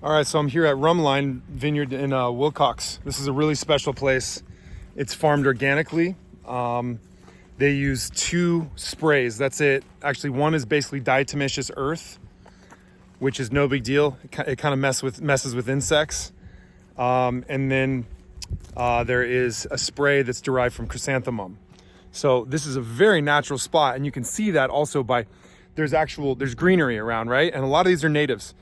All right, so I'm here at Rumline Vineyard in Wilcox. This is a really special place. It's farmed organically. They use 2 sprays. That's it. Actually, one is basically diatomaceous earth, which is no big deal. It kind of messes with insects. And then there is a spray that's derived from chrysanthemum. So this is a very natural spot, and you can see that also by there's greenery around, right? And a lot of these are natives.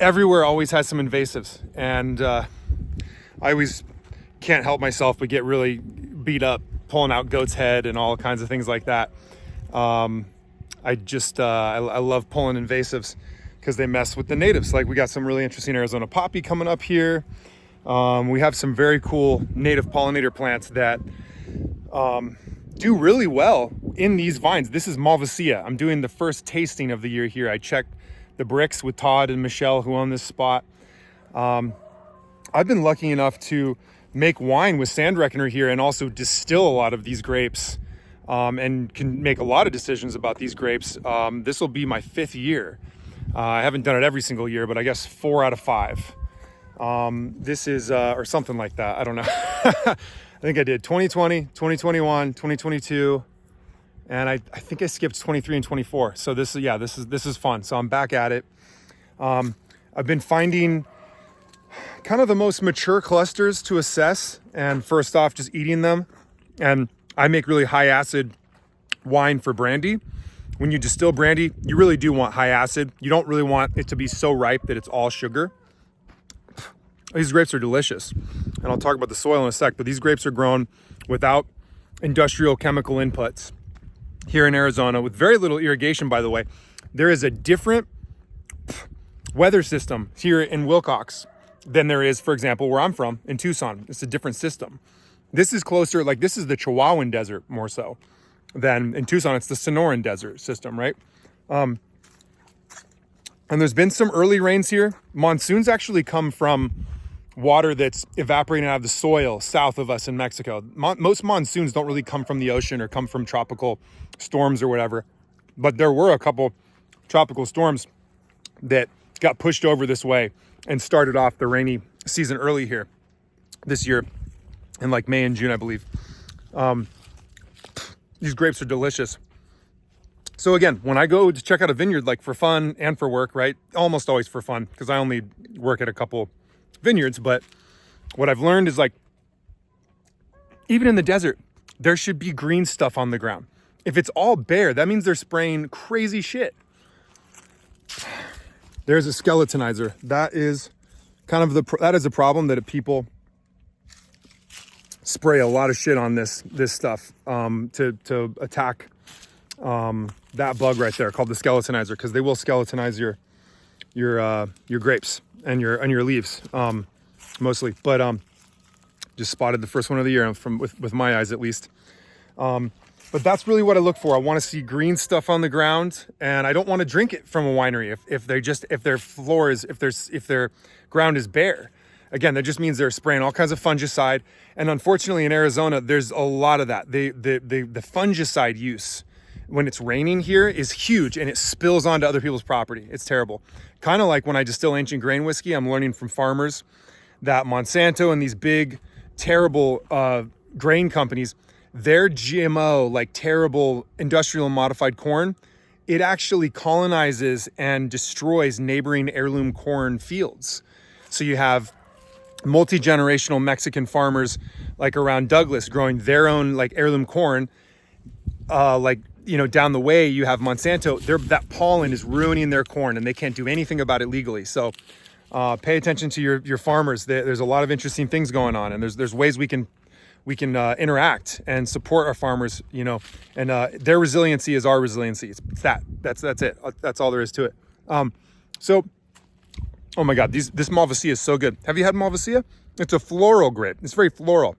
Everywhere always has some invasives, and I always can't help myself but get really beat up pulling out goat's head and all kinds of things like that. I love pulling invasives because they mess with the natives. Like we got some really interesting Arizona poppy coming up here. We have some very cool native pollinator plants that do really well in these vines. This is Malvasia. I'm doing the first tasting of the year here. I checked the bricks with Todd and Michelle, who own this spot. I've been lucky enough to make wine with Sand Reckoner here and also distill a lot of these grapes, and can make a lot of decisions about these grapes. This will be my 5th year. I haven't done it every single year, but I guess 4 out of 5. This is, or something like that. I don't know. I think I did 2020, 2021, 2022. And I think I skipped 23 and 24. So this is fun. So I'm back at it. I've been finding kind of the most mature clusters to assess. And first off, just eating them. And I make really high acid wine for brandy. When you distill brandy, you really do want high acid. You don't really want it to be so ripe that it's all sugar. These grapes are delicious. And I'll talk about the soil in a sec, but these grapes are grown without industrial chemical inputs here in Arizona with very little irrigation, by the way. There is a different weather system here in Wilcox than there is, for example, where I'm from in Tucson. It's a different system. This is closer, like this is the Chihuahuan Desert more so than in Tucson. It's the Sonoran Desert system, right? And there's been some early rains here. Monsoons actually come from water that's evaporating out of the soil south of us in Mexico. Most monsoons don't really come from the ocean or come from tropical storms or whatever. But there were a couple tropical storms that got pushed over this way and started off the rainy season early here this year in like May and June, I believe. These grapes are delicious. So again, when I go to check out a vineyard, like for fun and for work, right? Almost always for fun, because I only work at a couple vineyards. But what I've learned is, like, even in the desert, there should be green stuff on the ground. If it's all bare, that means they're spraying crazy shit. There's a skeletonizer. That is kind of that is a problem, that people spray a lot of shit on this stuff to attack that bug right there called the skeletonizer, because they will skeletonize your grapes and your leaves mostly. But just spotted the first one of the year with my eyes at least. But that's really what I look for. I want to see green stuff on the ground, and I don't want to drink it from a winery if their ground is bare. Again, that just means they're spraying all kinds of fungicide, and unfortunately in Arizona there's a lot of that. The fungicide use when it's raining here is huge, and it spills onto other people's property. It's terrible. Kind of like when I distill ancient grain whiskey, I'm learning from farmers that Monsanto and these big, terrible grain companies, their GMO, like terrible industrial modified corn, it actually colonizes and destroys neighboring heirloom corn fields. So you have multi-generational Mexican farmers like around Douglas growing their own like heirloom corn, down the way you have Monsanto. That pollen is ruining their corn, and they can't do anything about it legally. So pay attention to your farmers. There's a lot of interesting things going on, and there's ways we can interact and support our farmers, and their resiliency is our resiliency. That's it. That's all there is to it. Oh my God, this Malvasia is so good. Have you had Malvasia? It's a floral grape. It's very floral.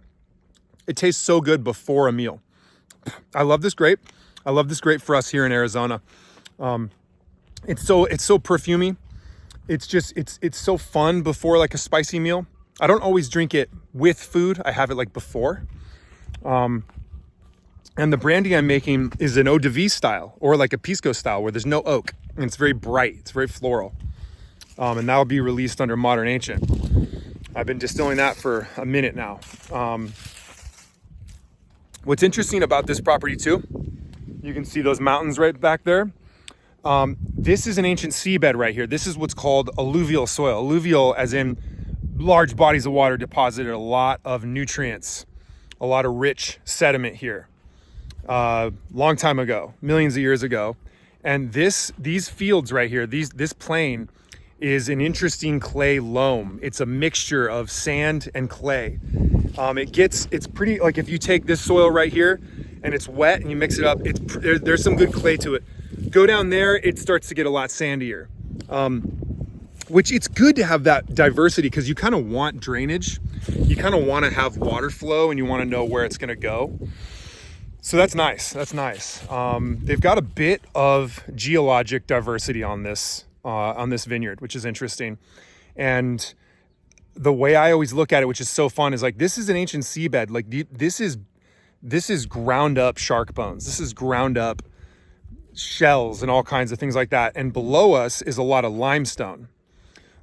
It tastes so good before a meal. I love this grape. I love this grape for us here in Arizona. It's so perfumey. It's so fun before like a spicy meal. I don't always drink it with food. I have it like before. And the brandy I'm making is an eau de vie style, or like a pisco style, where there's no oak, and it's very bright. It's very floral. And that will be released under Modern Ancient. I've been distilling that for a minute now. What's interesting about this property too, you can see those mountains right back there. This is an ancient seabed right here. This is what's called alluvial soil. Alluvial as in large bodies of water deposited a lot of nutrients, a lot of rich sediment here. Long time ago, millions of years ago. And these fields right here, this plain is an interesting clay loam. It's a mixture of sand and clay. It's pretty, like if you take this soil right here and it's wet and you mix it up, there's some good clay to it. Go down there, it starts to get a lot sandier. Which it's good to have that diversity because you kind of want drainage. You kind of want to have water flow and you want to know where it's going to go. So that's nice. That's nice. They've got a bit of geologic diversity on this vineyard, which is interesting. And the way I always look at it, which is so fun, is like, this is an ancient seabed. Like this is ground up shark bones. This is ground up shells and all kinds of things like that. And below us is a lot of limestone.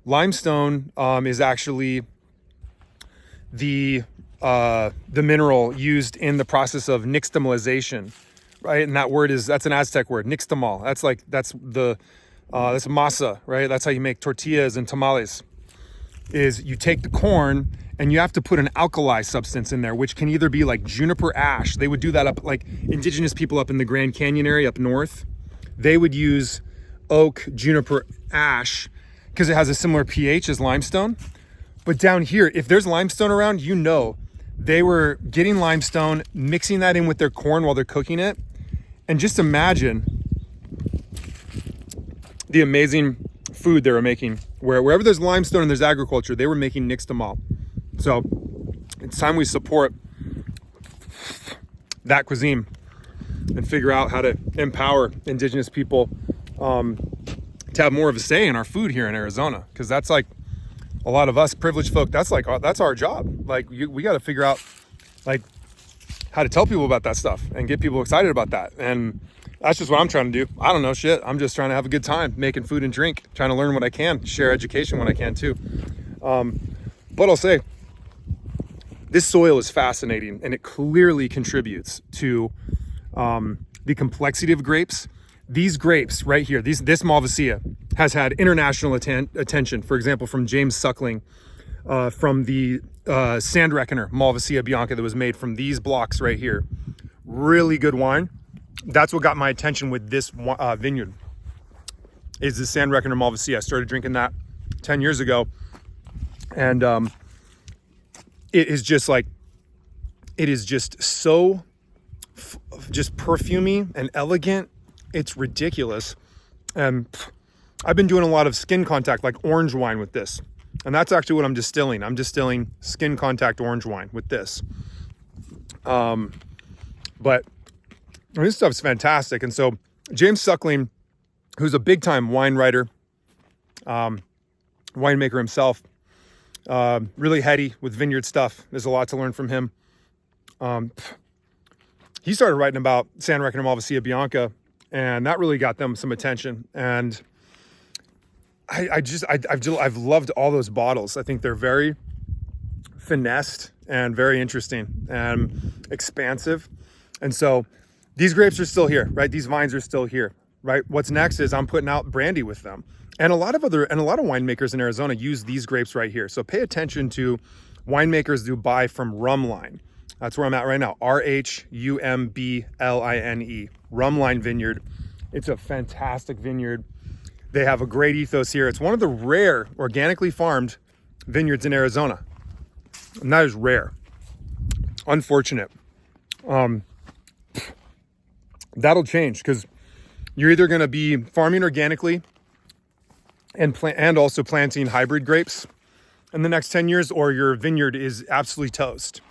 Limestone is actually the mineral used in the process of nixtamalization, right? And that word that's an Aztec word, nixtamal. That's masa, right? That's how you make tortillas and tamales. Is you take the corn and you have to put an alkali substance in there, which can either be like juniper ash. They would do that up, like indigenous people up in the Grand Canyon area up north. They would use oak, juniper ash because it has a similar pH as limestone. But down here, if there's limestone around, they were getting limestone, mixing that in with their corn while they're cooking it. And just imagine the amazing food they were making. Wherever there's limestone and there's agriculture, they were making nixtamal. So it's time we support that cuisine and figure out how to empower indigenous people to have more of a say in our food here in Arizona. Because that's like a lot of us privileged folk, that's our job. Like we got to figure out like how to tell people about that stuff and get people excited about that. And that's just what I'm trying to do. I don't know shit. I'm just trying to have a good time making food and drink, trying to learn what I can, share education when I can too. But I'll say this soil is fascinating and it clearly contributes to the complexity of grapes. These grapes right here, this Malvasia has had international attention, for example, from James Suckling, from the Sand Reckoner Malvasia Bianca that was made from these blocks right here. Really good wine. That's what got my attention with this vineyard, is the Sand Reckoner Malvasia. I started drinking that 10 years ago. And it is just so just perfumey and elegant. It's ridiculous. And I've been doing a lot of skin contact, like orange wine with this. And that's actually what I'm distilling. I'm distilling skin contact orange wine with this. But this stuff's fantastic. And so James Suckling, who's a big time wine writer, winemaker himself, really heady with vineyard stuff. There's a lot to learn from him. He started writing about Sand Reckoner Malvasia Bianca, and that really got them some attention. And I've loved all those bottles. I think they're very finessed and very interesting and expansive. And so these grapes are still here, right? These vines are still here, right? What's next is I'm putting out brandy with them. And a lot of winemakers in Arizona use these grapes right here. So pay attention to winemakers who buy from Rumline. That's where I'm at right now. RHUMBLINE, Rumline Vineyard. It's a fantastic vineyard. They have a great ethos here. It's one of the rare organically farmed vineyards in Arizona. And that is rare. Unfortunate. That'll change because you're either going to be farming organically and also planting hybrid grapes in the next 10 years, or your vineyard is absolutely toast.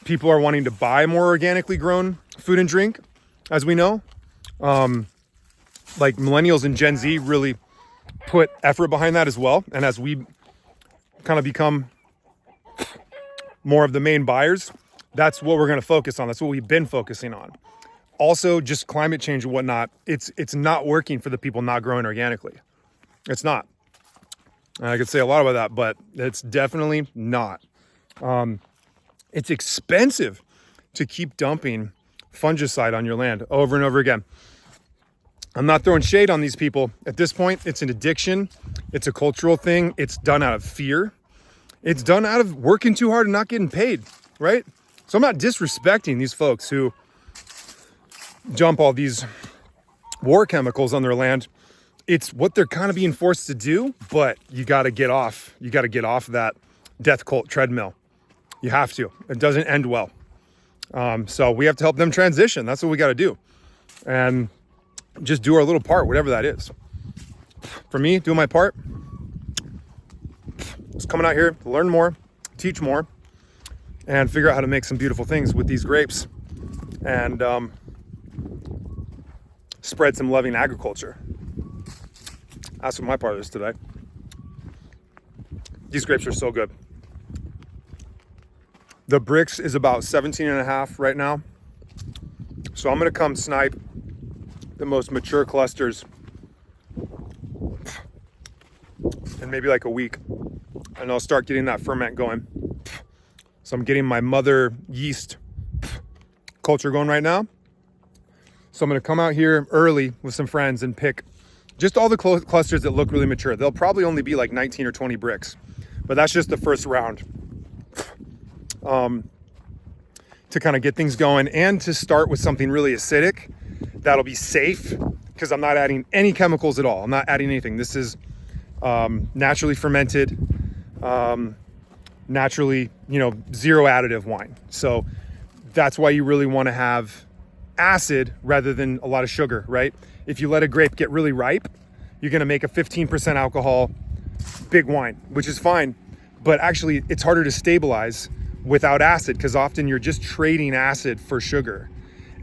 People are wanting to buy more organically grown food and drink, as we know. Like millennials and Gen Z really put effort behind that as well. And as we kind of become more of the main buyers, that's what we're going to focus on. That's what we've been focusing on. Also, just climate change and whatnot, it's not working for the people not growing organically. It's not. And I could say a lot about that, but it's definitely not. It's expensive to keep dumping fungicide on your land over and over again. I'm not throwing shade on these people. At this point, it's an addiction. It's a cultural thing. It's done out of fear. It's done out of working too hard and not getting paid, right? So I'm not disrespecting these folks who dump all these war chemicals on their land. It's what they're kind of being forced to do, but you got to get off. You got to get off that death cult treadmill. You have to. It doesn't end well. So we have to help them transition. That's what we got to do. And just do our little part, whatever that is. For me, doing my part, just coming out here to learn more, teach more, and figure out how to make some beautiful things with these grapes and spread some loving agriculture. That's what my part is today. These grapes are so good. The Brix is about 17.5 right now. So I'm gonna come snipe the most mature clusters in maybe like a week. And I'll start getting that ferment going. So I'm getting my mother yeast culture going right now. So I'm gonna come out here early with some friends and pick just all the clusters that look really mature. They'll probably only be like 19 or 20 Brix, but that's just the first round. To kind of get things going and to start with something really acidic that'll be safe, because I'm not adding any chemicals at all. I'm not adding anything. This is naturally fermented, naturally, zero additive wine. So that's why you really want to have acid rather than a lot of sugar, right? If you let a grape get really ripe, you're going to make a 15% alcohol big wine, which is fine. But actually, it's harder to stabilize without acid, because often you're just trading acid for sugar.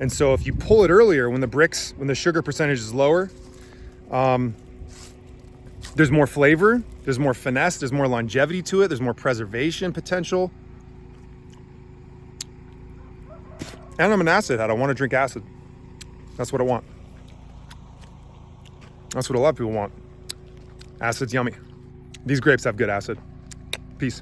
And so if you pull it earlier, when the sugar percentage is lower, there's more flavor, there's more finesse, there's more longevity to it, there's more preservation potential. And I'm an acid head. I want to drink acid. That's what I want. That's what a lot of people want. Acid's yummy. These grapes have good acid. Peace.